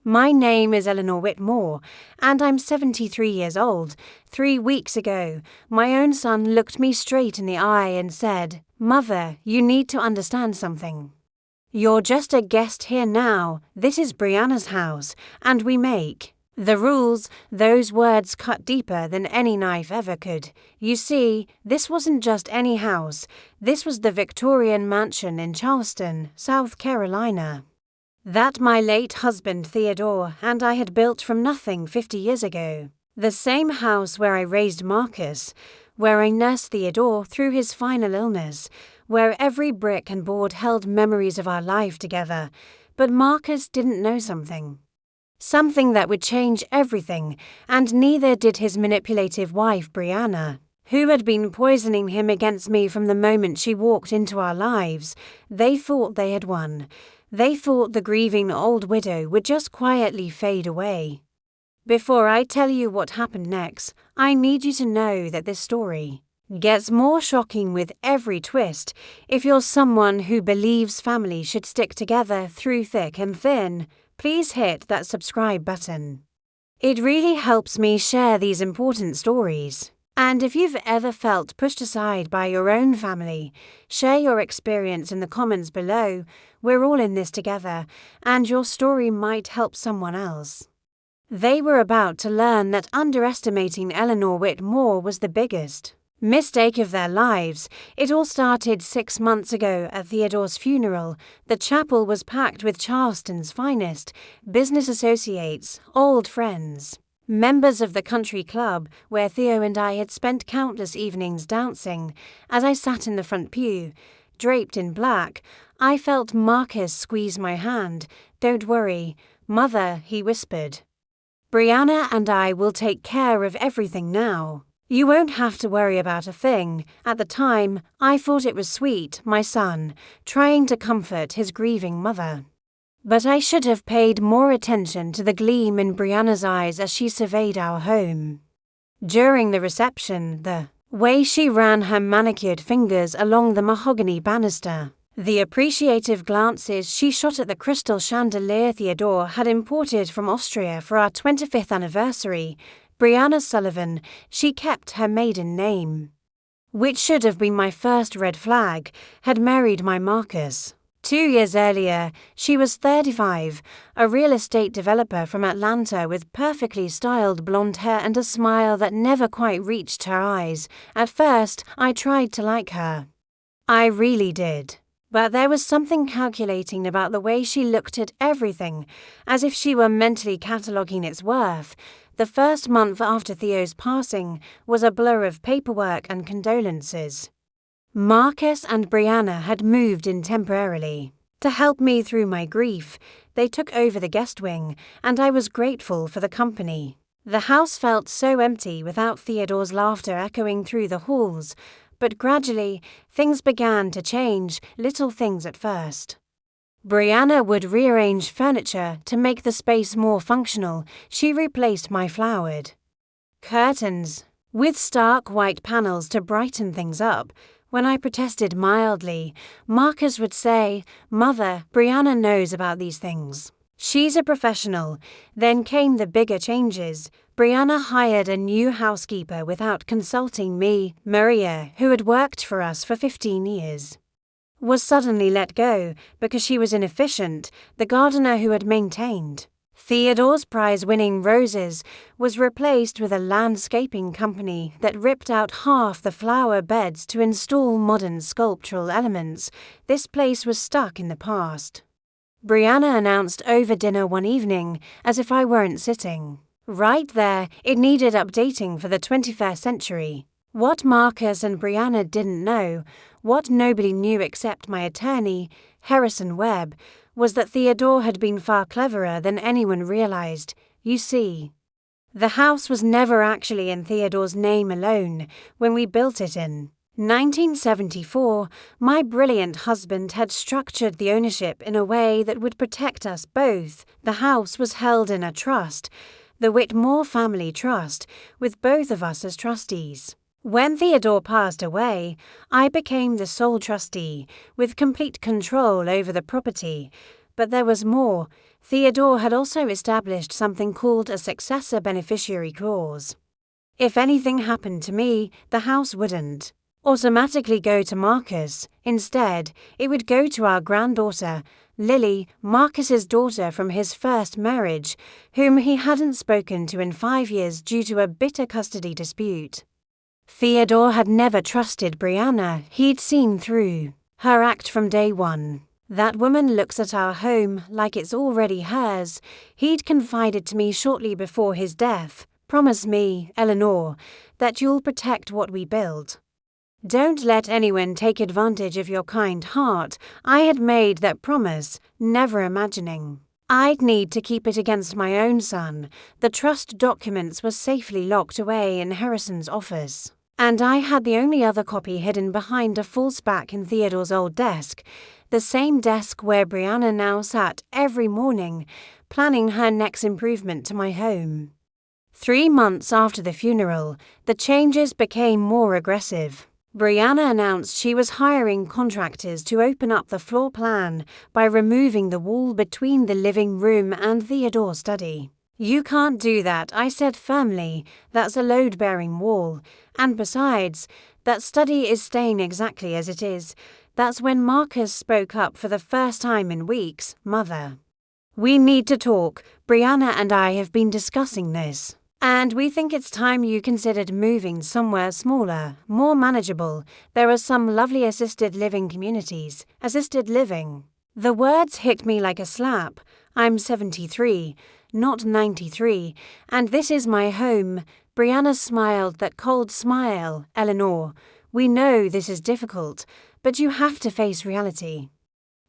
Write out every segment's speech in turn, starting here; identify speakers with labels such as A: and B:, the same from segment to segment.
A: My name is Eleanor Whitmore, and I'm 73 years old. 3 weeks ago, my own son looked me straight in the eye and said, "Mother, you need to understand something. You're just a guest here now. This is Brianna's house, and we make the rules." Those words cut deeper than any knife ever could. You see, this wasn't just any house. This was the Victorian mansion in Charleston, South Carolina, that my late husband Theodore and I had built from nothing 50 years ago. The same house where I raised Marcus, where I nursed Theodore through his final illness, where every brick and board held memories of our life together. But Marcus didn't know something. Something that would change everything, and neither did his manipulative wife Brianna, who had been poisoning him against me from the moment she walked into our lives. They thought they had won. They thought the grieving old widow would just quietly fade away. Before I tell you what happened next, I need you to know that this story gets more shocking with every twist. If you're someone who believes family should stick together through thick and thin, please hit that subscribe button. It really helps me share these important stories. And if you've ever felt pushed aside by your own family, share your experience in the comments below. We're all in this together, and your story might help someone else. They were about to learn that underestimating Eleanor Whitmore was the biggest mistake of their lives. It all started 6 months ago at Theodore's funeral. The chapel was packed with Charleston's finest, business associates, old friends, members of the country club where Theo and I had spent countless evenings dancing. As I sat in the front pew, draped in black, I felt Marcus squeeze my hand. "Don't worry, Mother," he whispered. "Brianna and I will take care of everything now. You won't have to worry about a thing." At the time, I thought it was sweet, my son, trying to comfort his grieving mother. But I should have paid more attention to the gleam in Brianna's eyes as she surveyed our home. During the reception, the way she ran her manicured fingers along the mahogany banister, the appreciative glances she shot at the crystal chandelier Theodore had imported from Austria for our 25th anniversary, Brianna Sullivan, she kept her maiden name, which should have been my first red flag, had married my Marcus. 2 years earlier, she was 35, a real estate developer from Atlanta with perfectly styled blonde hair and a smile that never quite reached her eyes. At first, I tried to like her. I really did. But there was something calculating about the way she looked at everything, as if she were mentally cataloguing its worth. The first month after Theo's passing was a blur of paperwork and condolences. Marcus and Brianna had moved in temporarily to help me through my grief. They took over the guest wing, and I was grateful for the company. The house felt so empty without Theodore's laughter echoing through the halls, but gradually things began to change, little things at first. Brianna would rearrange furniture to make the space more functional. She replaced my flowered curtains with stark white panels to brighten things up. When I protested mildly, Marcus would say, "Mother, Brianna knows about these things. She's a professional." Then came the bigger changes. Brianna hired a new housekeeper without consulting me. Maria, who had worked for us for 15 years, was suddenly let go because she was inefficient. The gardener who had maintained Theodore's prize-winning roses was replaced with a landscaping company that ripped out half the flower beds to install modern sculptural elements. This place was stuck in the past. Brianna announced over dinner one evening, as if I weren't sitting right there, it needed updating for the 21st century. What Marcus and Brianna didn't know, what nobody knew except my attorney, Harrison Webb, was that Theodore had been far cleverer than anyone realized. You see, the house was never actually in Theodore's name alone. When we built it in 1974, my brilliant husband had structured the ownership in a way that would protect us both. The house was held in a trust, the Whitmore Family Trust, with both of us as trustees. When Theodore passed away, I became the sole trustee, with complete control over the property. But there was more. Theodore had also established something called a successor beneficiary clause. If anything happened to me, the house wouldn't automatically go to Marcus. Instead, it would go to our granddaughter, Lily, Marcus's daughter from his first marriage, whom he hadn't spoken to in 5 years due to a bitter custody dispute. Theodore had never trusted Brianna. He'd seen through her act from day one. That woman looks at our home like it's already hers. He'd confided to me shortly before his death, "Promise me, Eleanor, that you'll protect what we build. Don't let anyone take advantage of your kind heart." I had made that promise, never imagining I'd need to keep it against my own son. The trust documents were safely locked away in Harrison's office, and I had the only other copy hidden behind a false back in Theodore's old desk, the same desk where Brianna now sat every morning, planning her next improvement to my home. 3 months after the funeral, the changes became more aggressive. Brianna announced she was hiring contractors to open up the floor plan by removing the wall between the living room and Theodore's study. "You can't do that," I said firmly. "That's a load-bearing wall. And besides, that study is staying exactly as it is." That's when Marcus spoke up for the first time in weeks. "Mother, we need to talk. Brianna and I have been discussing this, and we think it's time you considered moving somewhere smaller, more manageable. There are some lovely assisted living communities." Assisted living. The words hit me like a slap. I'm 73, not 93, and this is my home. Brianna smiled that cold smile. "Eleanor, we know this is difficult, but you have to face reality.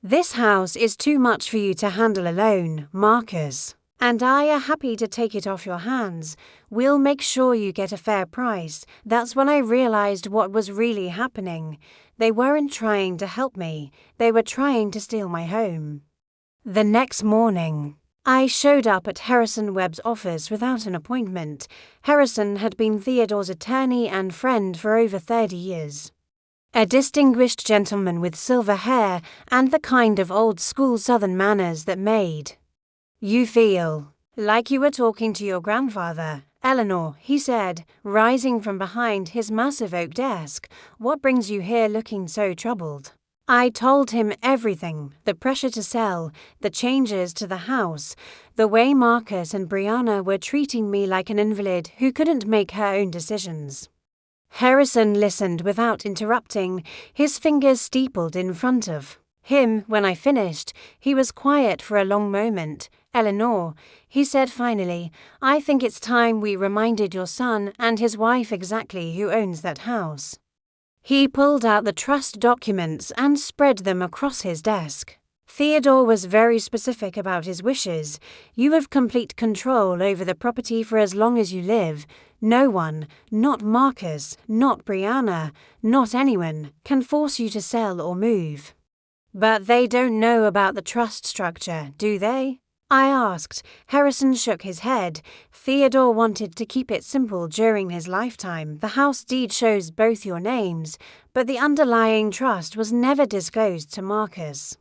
A: This house is too much for you to handle alone. Marcus and I are happy to take it off your hands. We'll make sure you get a fair price." That's when I realized what was really happening. They weren't trying to help me. They were trying to steal my home. The next morning, I showed up at Harrison Webb's office without an appointment. Harrison had been Theodore's attorney and friend for over 30 years. A distinguished gentleman with silver hair and the kind of old-school Southern manners that made you feel like you were talking to your grandfather. "Eleanor," he said, rising from behind his massive oak desk, "what brings you here looking so troubled?" I told him everything: the pressure to sell, the changes to the house, the way Marcus and Brianna were treating me like an invalid who couldn't make her own decisions. Harrison listened without interrupting, his fingers steepled in front of him. When I finished, he was quiet for a long moment. "Eleanor," he said finally, "I think it's time we reminded your son and his wife exactly who owns that house." He pulled out the trust documents and spread them across his desk. Theodore was very specific about his wishes. "You have complete control over the property for as long as you live. No one, not Marcus, not Brianna, not anyone, can force you to sell or move." "But they don't know about the trust structure, do they?" I asked. Harrison shook his head. "Theodore wanted to keep it simple during his lifetime. The house deed shows both your names, but the underlying trust was never disclosed to Marcus.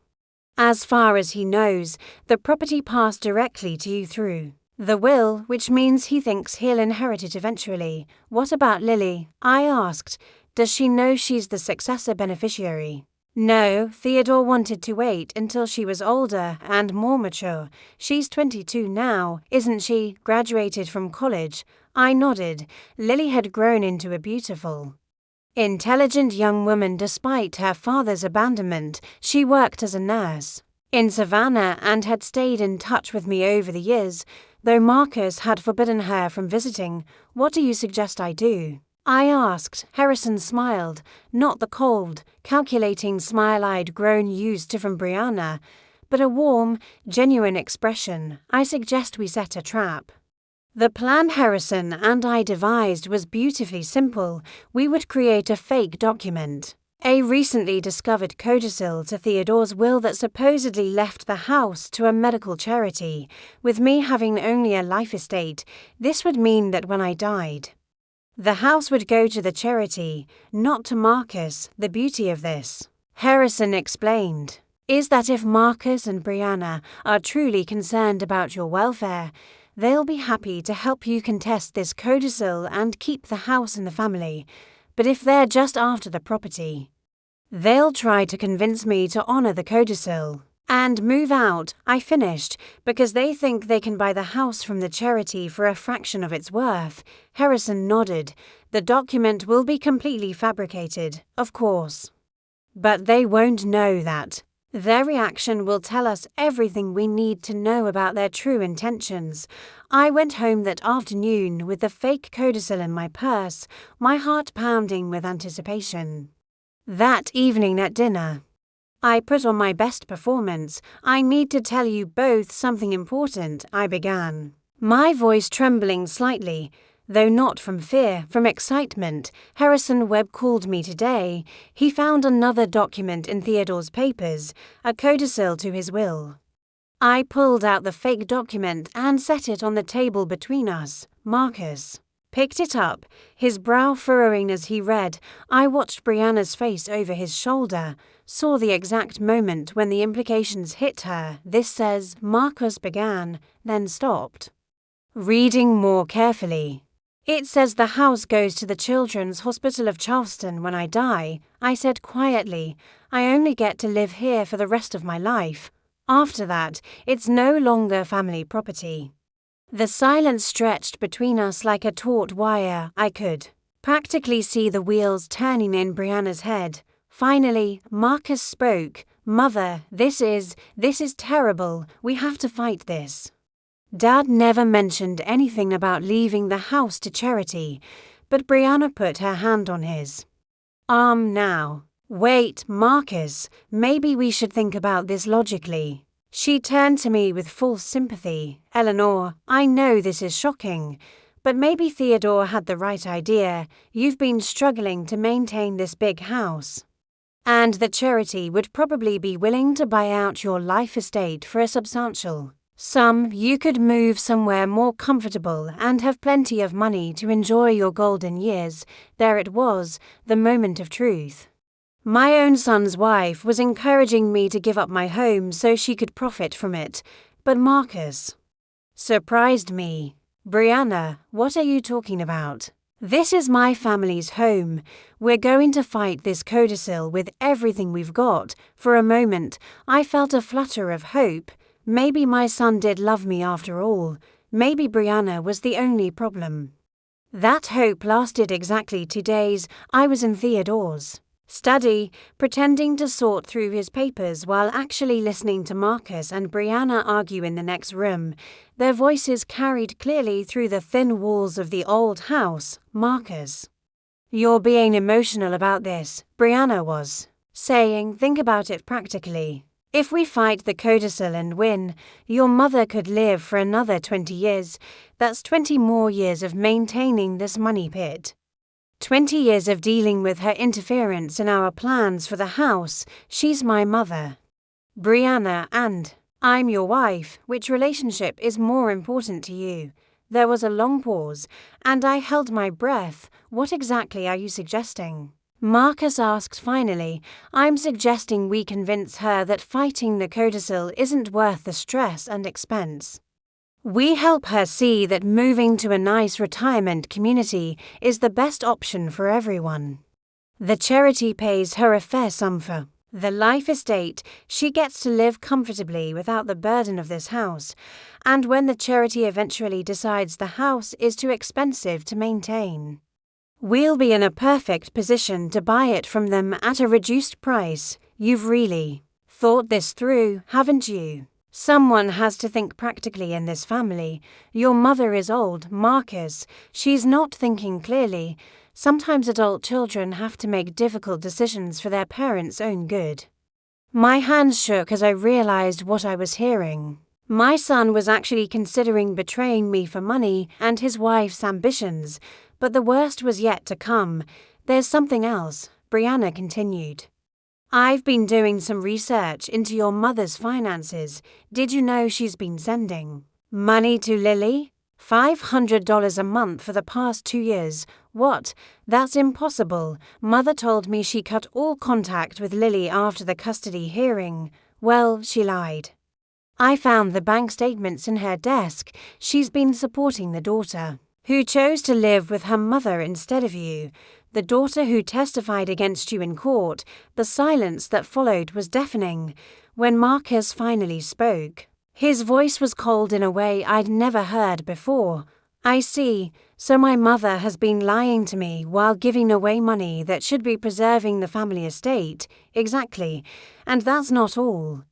A: As far as he knows, the property passed directly to you through the will, which means he thinks he'll inherit it eventually." "What about Lily?" I asked. "Does she know she's the successor beneficiary?" "No, Theodore wanted to wait until she was older and more mature. She's 22 now, isn't she? Graduated from college." I nodded. Lily had grown into a beautiful, intelligent young woman despite her father's abandonment. She worked as a nurse in Savannah and had stayed in touch with me over the years, though Marcus had forbidden her from visiting. "What do you suggest I do?" I asked. Harrison smiled, not the cold, calculating smile I'd grown used to from Brianna, but a warm, genuine expression. "I suggest we set a trap." The plan Harrison and I devised was beautifully simple. We would create a fake document, a recently discovered codicil to Theodore's will that supposedly left the house to a medical charity. With me having only a life estate, this would mean that when I died, the house would go to the charity, not to Marcus. The beauty of this, Harrison explained, is that if Marcus and Brianna are truly concerned about your welfare, they'll be happy to help you contest this codicil and keep the house in the family. But if they're just after the property, they'll try to convince me to honor the codicil and move out, I finished, because they think they can buy the house from the charity for a fraction of its worth. Harrison nodded. The document will be completely fabricated, of course. But they won't know that. Their reaction will tell us everything we need to know about their true intentions. I went home that afternoon with the fake codicil in my purse, my heart pounding with anticipation. That evening at dinner, I put on my best performance. I need to tell you both something important, I began, my voice trembling slightly. Though not from fear, from excitement. Harrison Webb called me today. He found another document in Theodore's papers, a codicil to his will. I pulled out the fake document and set it on the table between us. Marcus picked it up, his brow furrowing as he read. I watched Brianna's face over his shoulder, saw the exact moment when the implications hit her. This says, Marcus began, then stopped, reading more carefully. It says the house goes to the Children's Hospital of Charleston when I die, I said quietly. I only get to live here for the rest of my life. After that, it's no longer family property. The silence stretched between us like a taut wire. I could practically see the wheels turning in Brianna's head. Finally, Marcus spoke. Mother, this is terrible. We have to fight this. Dad never mentioned anything about leaving the house to charity, but Brianna put her hand on his arm now. Wait, Marcus, maybe we should think about this logically. She turned to me with full sympathy. Eleanor, I know this is shocking, but maybe Theodore had the right idea. You've been struggling to maintain this big house, and the charity would probably be willing to buy out your life estate for a substantial sum. You could move somewhere more comfortable and have plenty of money to enjoy your golden years. There it was, the moment of truth. My own son's wife was encouraging me to give up my home so she could profit from it, but Marcus surprised me. Brianna, what are you talking about? This is my family's home. We're going to fight this codicil with everything we've got. For a moment, I felt a flutter of hope. Maybe my son did love me after all. Maybe Brianna was the only problem. That hope lasted exactly 2 days. I was in Theodore's study, pretending to sort through his papers while actually listening to Marcus and Brianna argue in the next room. Their voices carried clearly through the thin walls of the old house. Marcus, you're being emotional about this, Brianna was saying. Think about it practically. If we fight the codicil and win, your mother could live for another 20 years. That's 20 more years of maintaining this money pit. 20 years of dealing with her interference in our plans for the house. She's my mother, Brianna, and I'm your wife. Which relationship is more important to you? There was a long pause, and I held my breath. What exactly are you suggesting? Marcus asked finally. I'm suggesting we convince her that fighting the codicil isn't worth the stress and expense. We help her see that moving to a nice retirement community is the best option for everyone. The charity pays her a fair sum for the life estate. She gets to live comfortably without the burden of this house, and when the charity eventually decides the house is too expensive to maintain, we'll be in a perfect position to buy it from them at a reduced price. You've really thought this through, haven't you? Someone has to think practically in this family. Your mother is old, Marcus. She's not thinking clearly. Sometimes adult children have to make difficult decisions for their parents' own good. My hands shook as I realized what I was hearing. My son was actually considering betraying me for money and his wife's ambitions, but the worst was yet to come. There's something else, Brianna continued. I've been doing some research into your mother's finances. Did you know she's been sending money to Lily? $500 a month for the past 2 years. What? That's impossible. Mother told me she cut all contact with Lily after the custody hearing. Well, she lied. I found the bank statements in her desk. She's been supporting the daughter, who chose to live with her mother instead of you, the daughter who testified against you in court. The silence that followed was deafening. When Marcus finally spoke, his voice was cold in a way I'd never heard before. I see, so my mother has been lying to me while giving away money that should be preserving the family estate. Exactly, and that's not all.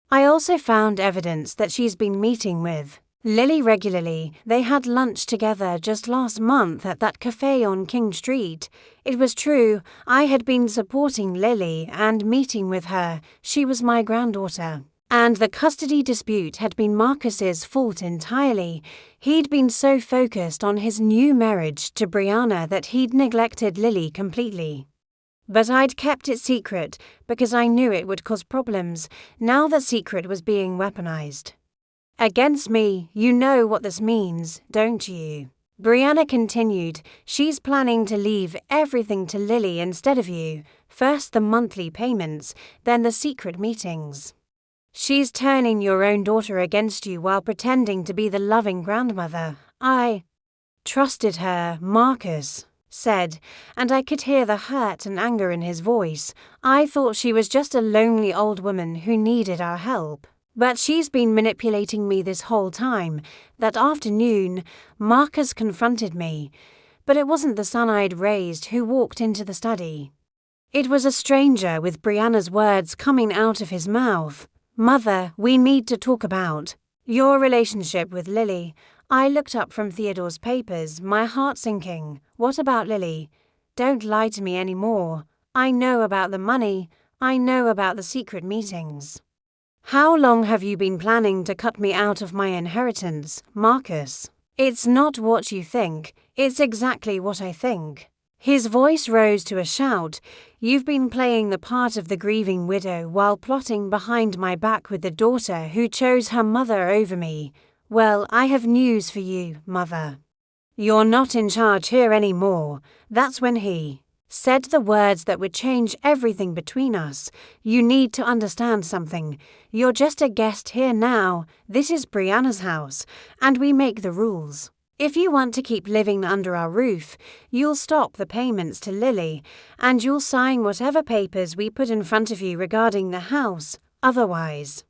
A: I also found evidence that she's been meeting with Lily regularly. They had lunch together just last month at that cafe on King Street. It was true, I had been supporting Lily and meeting with her. She was my granddaughter. And the custody dispute had been Marcus's fault entirely. He'd been so focused on his new marriage to Brianna that he'd neglected Lily completely. But I'd kept it secret because I knew it would cause problems. Now the secret was being weaponized against me. You know what this means, don't you? Brianna continued. She's planning to leave everything to Lily instead of you. First the monthly payments, then the secret meetings. She's turning your own daughter against you while pretending to be the loving grandmother. I trusted her, Marcus said, and I could hear the hurt and anger in his voice. I thought she was just a lonely old woman who needed our help. But she's been manipulating me this whole time. That afternoon, Marcus confronted me, but it wasn't the son I'd raised who walked into the study. It was a stranger with Brianna's words coming out of his mouth. Mother, we need to talk about your relationship with Lily. I looked up from Theodore's papers, my heart sinking. What about Lily? Don't lie to me anymore. I know about the money. I know about the secret meetings. How long have you been planning to cut me out of my inheritance, Marcus? It's not what you think. It's exactly what I think. His voice rose to a shout. You've been playing the part of the grieving widow while plotting behind my back with the daughter who chose her mother over me. Well, I have news for you, Mother. You're not in charge here anymore. That's when he said the words that would change everything between us. You need to understand something. You're just a guest here now. This is Brianna's house, and we make the rules. If you want to keep living under our roof, you'll stop the payments to Lily, and you'll sign whatever papers we put in front of you regarding the house. Otherwise,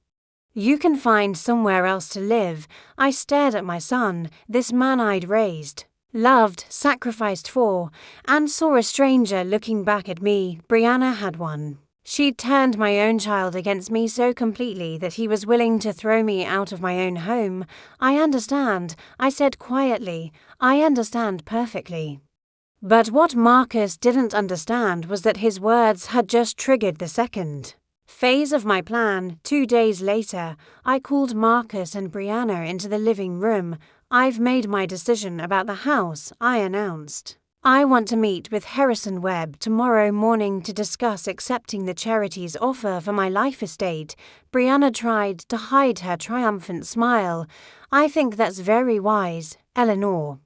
A: you can find somewhere else to live. I stared at my son, this man I'd raised, loved, sacrificed for, and saw a stranger looking back at me. Brianna had won. She'd turned my own child against me so completely that he was willing to throw me out of my own home. I understand, I said quietly. I understand perfectly. But what Marcus didn't understand was that his words had just triggered the second phase of my plan. 2 days later, I called Marcus and Brianna into the living room. I've made my decision about the house, I announced. I want to meet with Harrison Webb tomorrow morning to discuss accepting the charity's offer for my life estate. Brianna tried to hide her triumphant smile. I think that's very wise, Eleanor.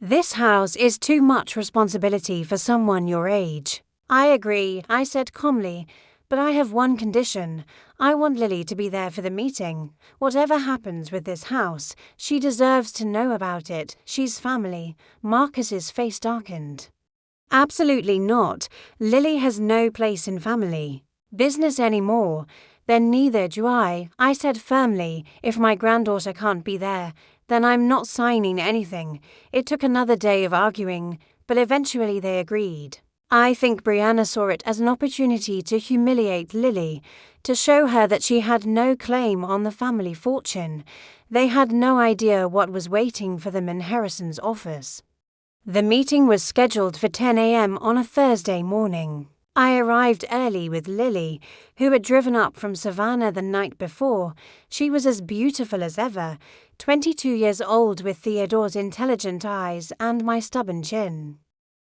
A: This house is too much responsibility for someone your age. I agree, I said calmly, but I have one condition. I want Lily to be there for the meeting. Whatever happens with this house, she deserves to know about it. She's family. Marcus's face darkened. Absolutely not. Lily has no place in family business anymore. Then neither do I said firmly. If my granddaughter can't be there, then I'm not signing anything. It took another day of arguing, but eventually they agreed. I think Brianna saw it as an opportunity to humiliate Lily, to show her that she had no claim on the family fortune. They had no idea what was waiting for them in Harrison's office. The meeting was scheduled for 10 a.m. on a Thursday morning. I arrived early with Lily, who had driven up from Savannah the night before. She was as beautiful as ever, 22 years old with Theodore's intelligent eyes and my stubborn chin.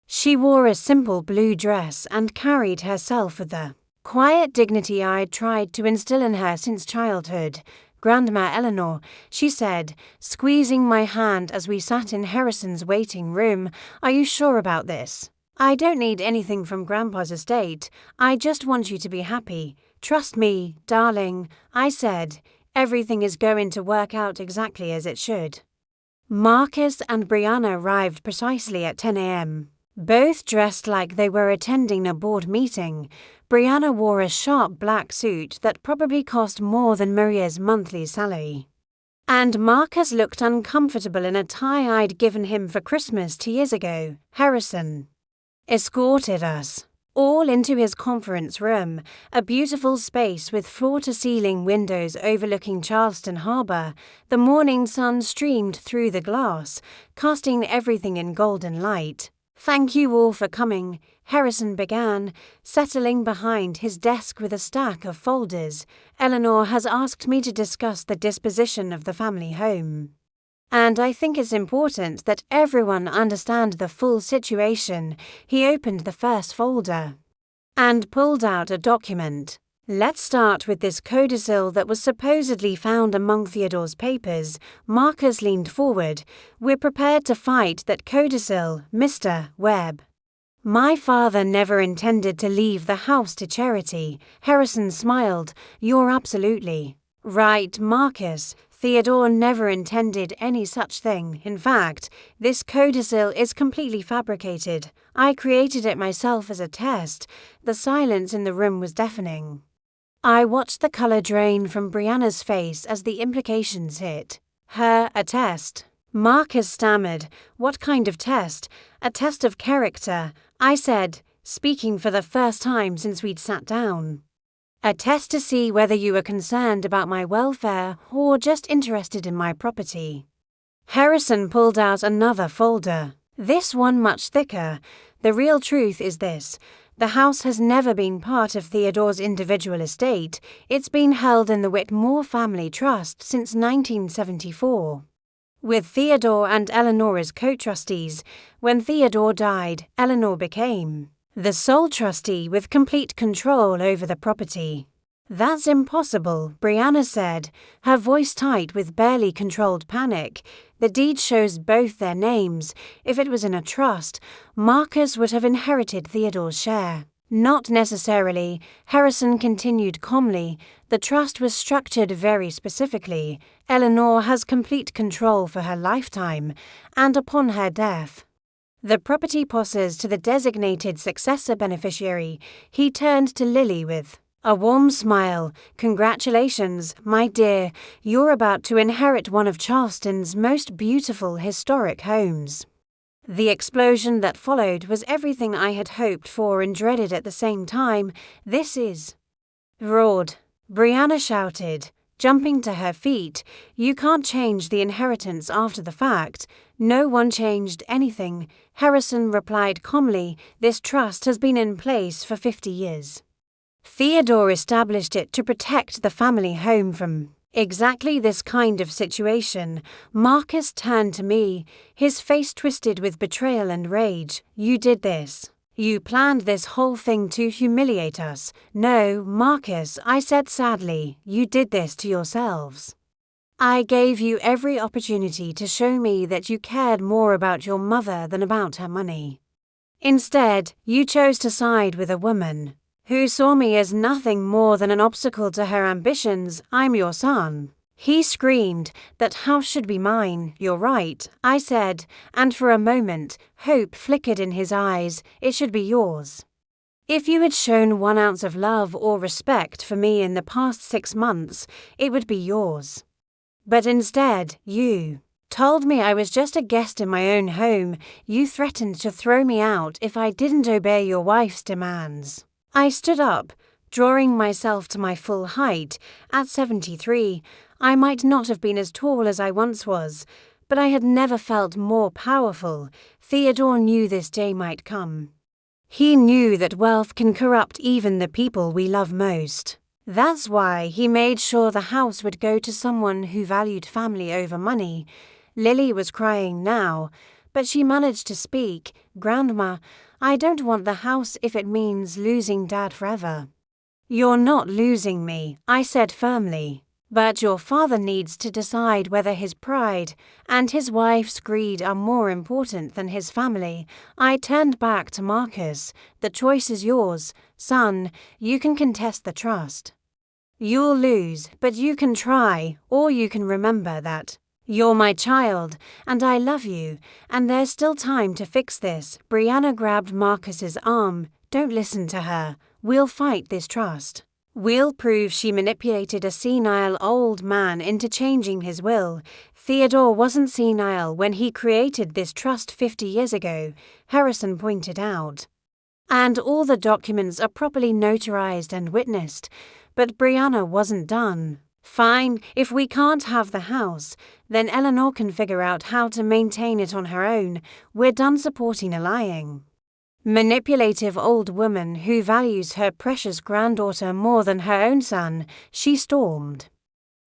A: She wore a simple blue dress and carried herself with the quiet dignity I'd tried to instill in her since childhood. Grandma Eleanor, she said, squeezing my hand as we sat in Harrison's waiting room, are you sure about this? I don't need anything from Grandpa's estate. I just want you to be happy. Trust me, darling, I said. Everything is going to work out exactly as it should. Marcus and Brianna arrived precisely at 10 a.m. Both dressed like they were attending a board meeting. Brianna wore a sharp black suit that probably cost more than Maria's monthly salary. And Marcus looked uncomfortable in a tie I'd given him for Christmas 2 years ago. Harrison escorted us all into his conference room, a beautiful space with floor-to-ceiling windows overlooking Charleston Harbor. The morning sun streamed through the glass, casting everything in golden light. "Thank you all for coming," Harrison began, settling behind his desk with a stack of folders. "Eleanor has asked me to discuss the disposition of the family home. And I think it's important that everyone understand the full situation." He opened the first folder and pulled out a document. "Let's start with this codicil that was supposedly found among Theodore's papers." Marcus leaned forward. "We're prepared to fight that codicil, Mr. Webb." "My father never intended to leave the house to charity." Harrison smiled. "You're absolutely right, Marcus. Theodore never intended any such thing. In fact, this codicil is completely fabricated. I created it myself as a test." The silence in the room was deafening. I watched the color drain from Brianna's face as the implications hit her. "A test?" Marcus stammered. "What kind of test?" "A test of character," I said, speaking for the first time since we'd sat down. "A test to see whether you were concerned about my welfare or just interested in my property." Harrison pulled out another folder, this one much thicker. "The real truth is this. The house has never been part of Theodore's individual estate. It's been held in the Whitmore Family Trust since 1974. With Theodore and Eleanor as co-trustees. When Theodore died, Eleanor became the sole trustee with complete control over the property." "That's impossible," Brianna said, her voice tight with barely controlled panic. "The deed shows both their names. If it was in a trust, Marcus would have inherited Theodore's share." "Not necessarily," Harrison continued calmly. "The trust was structured very specifically. Eleanor has complete control for her lifetime, and upon her death, the property passes to the designated successor beneficiary." He turned to Lily with a warm smile. "Congratulations, my dear. You're about to inherit one of Charleston's most beautiful historic homes." The explosion that followed was everything I had hoped for and dreaded at the same time. "This is..." roared Brianna shouted, jumping to her feet. "You can't change the inheritance after the fact." "No one changed anything," Harrison replied calmly. "This trust has been in place for 50 years. Theodore established it to protect the family home from exactly this kind of situation." Marcus turned to me, his face twisted with betrayal and rage. "You did this. You planned this whole thing to humiliate us." "No, Marcus," I said sadly. "You did this to yourselves. I gave you every opportunity to show me that you cared more about your mother than about her money. Instead, you chose to side with a woman who saw me as nothing more than an obstacle to her ambitions." "I'm your son." He screamed. "That house should be mine." "You're right," I said, and for a moment, hope flickered in his eyes. "It should be yours. If you had shown 1 ounce of love or respect for me in the past 6 months, it would be yours. But instead, you told me I was just a guest in my own home. You threatened to throw me out if I didn't obey your wife's demands." I stood up, drawing myself to my full height. At 73, I might not have been as tall as I once was, but I had never felt more powerful. Theodore knew this day might come. He knew that wealth can corrupt even the people we love most. That's why he made sure the house would go to someone who valued family over money. Lily was crying now, but she managed to speak. "Grandma, I don't want the house if it means losing Dad forever." "You're not losing me," I said firmly. But your father needs to decide whether his pride and his wife's greed are more important than his family. I turned back to Marcus. The choice is yours. Son, you can contest the trust. You'll lose, but you can try, or you can remember that you're my child, and I love you, and there's still time to fix this. Brianna grabbed Marcus's arm. Don't listen to her. We'll fight this trust. We'll prove she manipulated a senile old man into changing his will. Theodore wasn't senile when he created this trust 50 years ago, Harrison pointed out. And all the documents are properly notarized and witnessed. But Brianna wasn't done. Fine, if we can't have the house, then Eleanor can figure out how to maintain it on her own. We're done supporting a lying, manipulative old woman who values her precious granddaughter more than her own son, she stormed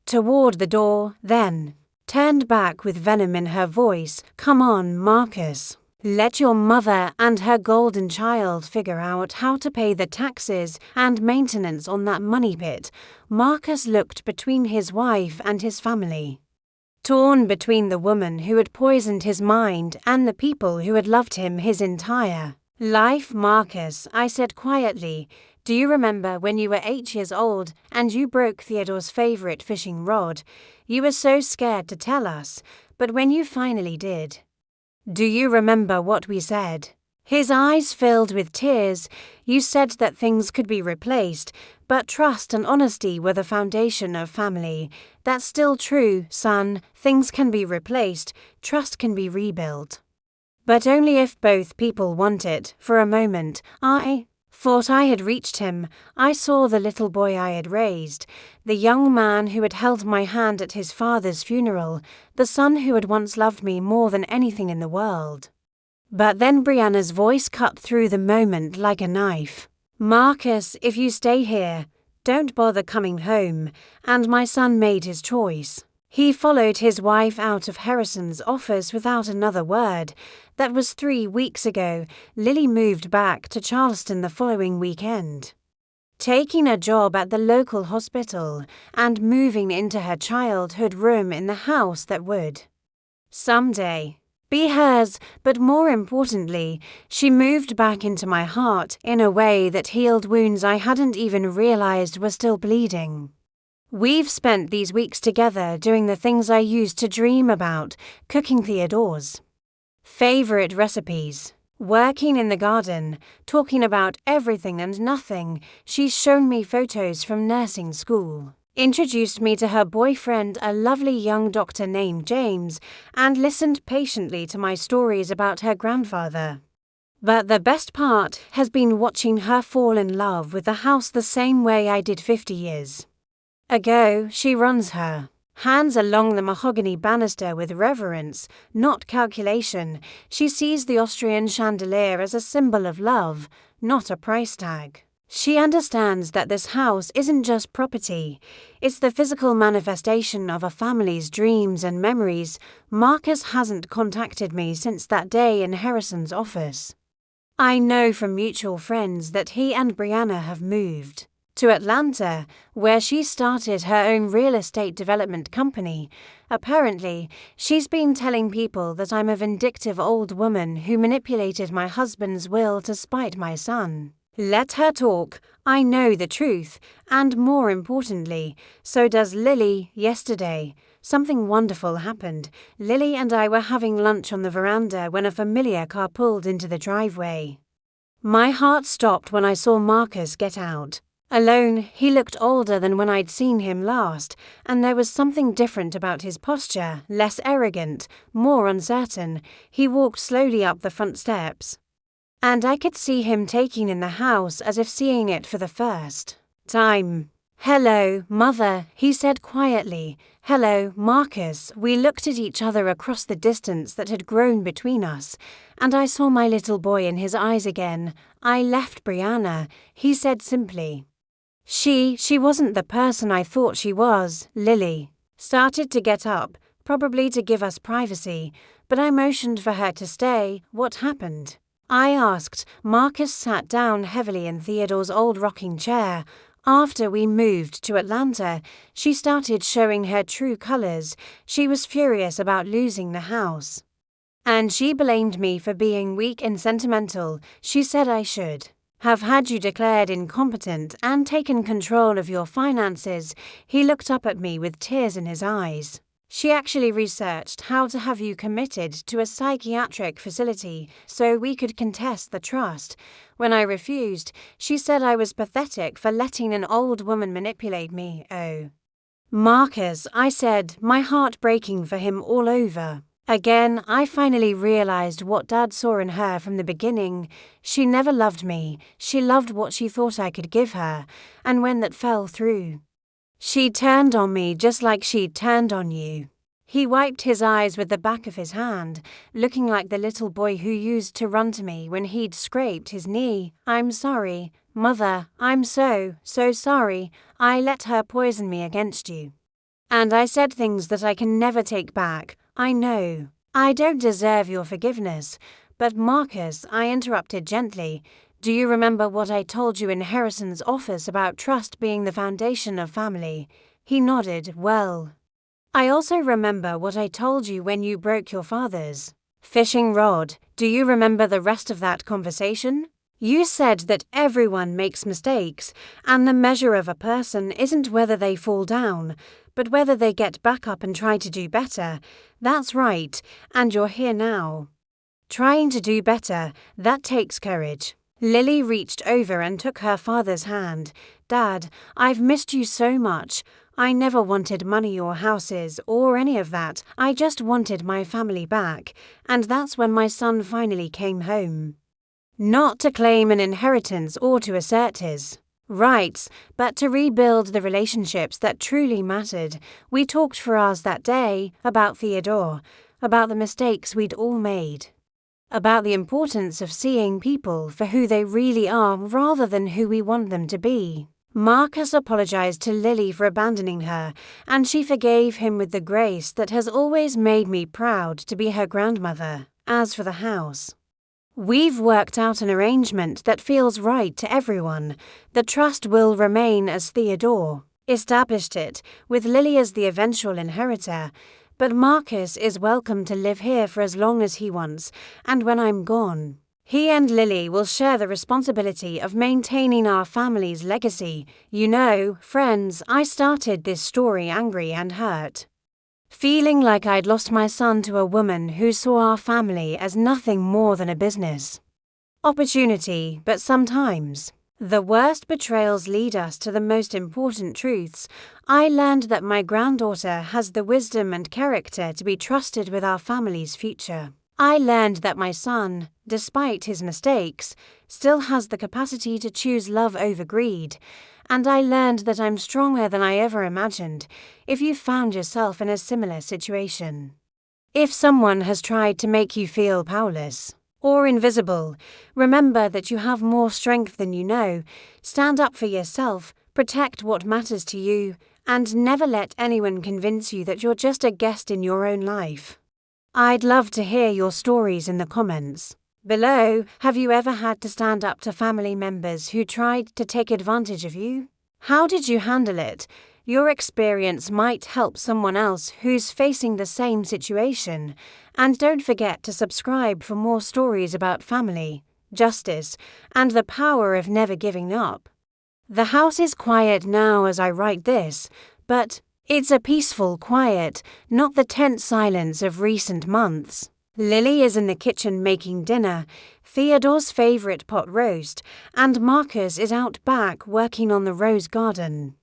A: toward the door, then turned back with venom in her voice. Come on, Marcus. Let your mother and her golden child figure out how to pay the taxes and maintenance on that money pit. Marcus looked between his wife and his family, torn between the woman who had poisoned his mind and the people who had loved him his entire life. Marcus, I said quietly, do you remember when you were 8 years old and you broke Theodore's favorite fishing rod? You were so scared to tell us, but when you finally did, do you remember what we said? His eyes filled with tears. You said that things could be replaced, but trust and honesty were the foundation of family. That's still true, son. Things can be replaced, trust can be rebuilt. But only if both people want it. For a moment, I thought I had reached him. I saw the little boy I had raised, the young man who had held my hand at his father's funeral, the son who had once loved me more than anything in the world. But then Brianna's voice cut through the moment like a knife. Marcus, if you stay here, don't bother coming home. And my son made his choice. He followed his wife out of Harrison's office without another word. That was 3 weeks ago. Lily moved back to Charleston the following weekend, taking a job at the local hospital and moving into her childhood room in the house that would someday be hers. But more importantly, she moved back into my heart in a way that healed wounds I hadn't even realized were still bleeding. We've spent these weeks together doing the things I used to dream about, cooking Theodore's favorite recipes, working in the garden, talking about everything and nothing. She's shown me photos from nursing school, introduced me to her boyfriend, a lovely young doctor named James, and listened patiently to my stories about her grandfather. But the best part has been watching her fall in love with the house the same way I did 50 years ago. She runs her hands along the mahogany banister with reverence, not calculation. She sees the Austrian chandelier as a symbol of love, not a price tag. She understands that this house isn't just property, it's the physical manifestation of a family's dreams and memories. Marcus hasn't contacted me since that day in Harrison's office. I know from mutual friends that he and Brianna have moved to Atlanta, where she started her own real estate development company. Apparently, she's been telling people that I'm a vindictive old woman who manipulated my husband's will to spite my son. Let her talk. I know the truth, and more importantly, so does Lily. Yesterday, something wonderful happened. Lily and I were having lunch on the veranda when a familiar car pulled into the driveway. My heart stopped when I saw Marcus get out. Alone, he looked older than when I'd seen him last, and there was something different about his posture, less arrogant, more uncertain. He walked slowly up the front steps, and I could see him taking in the house as if seeing it for the first time. "Hello, Mother," he said quietly. "Hello, Marcus." We looked at each other across the distance that had grown between us, and I saw my little boy in his eyes again. "I left Brianna," he said simply. She wasn't the person I thought she was." Lily started to get up, probably to give us privacy, but I motioned for her to stay. "What happened?" I asked. Marcus sat down heavily in Theodore's old rocking chair, After we moved to Atlanta, she started showing her true colors. She was furious about losing the house. And she blamed me for being weak and sentimental. She said I should have had you declared incompetent and taken control of your finances. He looked up at me with tears in his eyes. She actually researched how to have you committed to a psychiatric facility so we could contest the trust. When I refused, she said I was pathetic for letting an old woman manipulate me. Oh, Marcus, I said, my heart breaking for him all over. Again, I finally realized what Dad saw in her from the beginning. She never loved me. She loved what she thought I could give her, and when that fell through, she turned on me just like she'd turned on you. He wiped his eyes with the back of his hand, looking like the little boy who used to run to me when he'd scraped his knee. I'm sorry, Mother, I'm so sorry. I let her poison me against you. And I said things that I can never take back. I know. I don't deserve your forgiveness. But Marcus, I interrupted gently. Do you remember what I told you in Harrison's office about trust being the foundation of family? He nodded. Well, I also remember what I told you when you broke your father's fishing rod. Do you remember the rest of that conversation? You said that everyone makes mistakes, and the measure of a person isn't whether they fall down, but whether they get back up and try to do better. That's right, and you're here now. Trying to do better, that takes courage. Lily reached over and took her father's hand. Dad, I've missed you so much. I never wanted money or houses or any of that. I just wanted my family back, and that's when my son finally came home. Not to claim an inheritance or to assert his rights, but to rebuild the relationships that truly mattered. We talked for hours that day about Theodore, about the mistakes we'd all made, about the importance of seeing people for who they really are rather than who we want them to be. Marcus apologized to Lily for abandoning her, and she forgave him with the grace that has always made me proud to be her grandmother. As for the house, we've worked out an arrangement that feels right to everyone. The trust will remain as Theodore established it, with Lily as the eventual inheritor, but Marcus is welcome to live here for as long as he wants, and when I'm gone, he and Lily will share the responsibility of maintaining our family's legacy. You know, friends, I started this story angry and hurt, feeling like I'd lost my son to a woman who saw our family as nothing more than a business opportunity. But sometimes the worst betrayals lead us to the most important truths. I learned that my granddaughter has the wisdom and character to be trusted with our family's future. I learned that my son, despite his mistakes, still has the capacity to choose love over greed. And I learned that I'm stronger than I ever imagined. If you found yourself in a similar situation, if someone has tried to make you feel powerless or invisible, remember that you have more strength than you know. Stand up for yourself, protect what matters to you, and never let anyone convince you that you're just a guest in your own life. I'd love to hear your stories in the comments below. Have you ever had to stand up to family members who tried to take advantage of you? How did you handle it? Your experience might help someone else who's facing the same situation. And don't forget to subscribe for more stories about family, justice, and the power of never giving up. The house is quiet now as I write this, but it's a peaceful quiet, not the tense silence of recent months. Lily is in the kitchen making dinner, Theodore's favorite pot roast, and Marcus is out back working on the rose garden,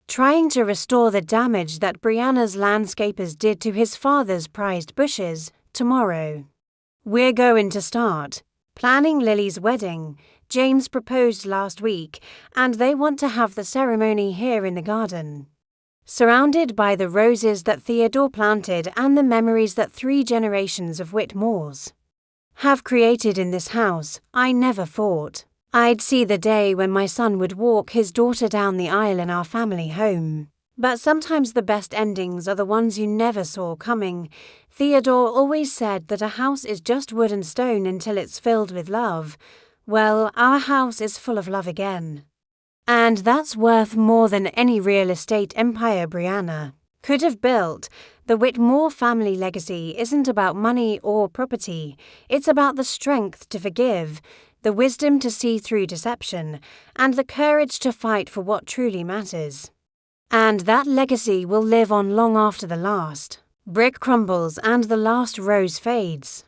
A: trying to restore the damage that Brianna's landscapers did to his father's prized bushes. Tomorrow, we're going to start planning Lily's wedding. James proposed last week, and they want to have the ceremony here in the garden, surrounded by the roses that Theodore planted and the memories that 3 generations of Whitmores have created in this house. I never thought I'd see the day when my son would walk his daughter down the aisle in our family home. But sometimes the best endings are the ones you never saw coming. Theodore always said that a house is just wood and stone until it's filled with love. Well, our house is full of love again. And that's worth more than any real estate empire Brianna could have built. The Whitmore family legacy isn't about money or property. It's about the strength to forgive, the wisdom to see through deception, and the courage to fight for what truly matters. And that legacy will live on long after the last brick crumbles and the last rose fades.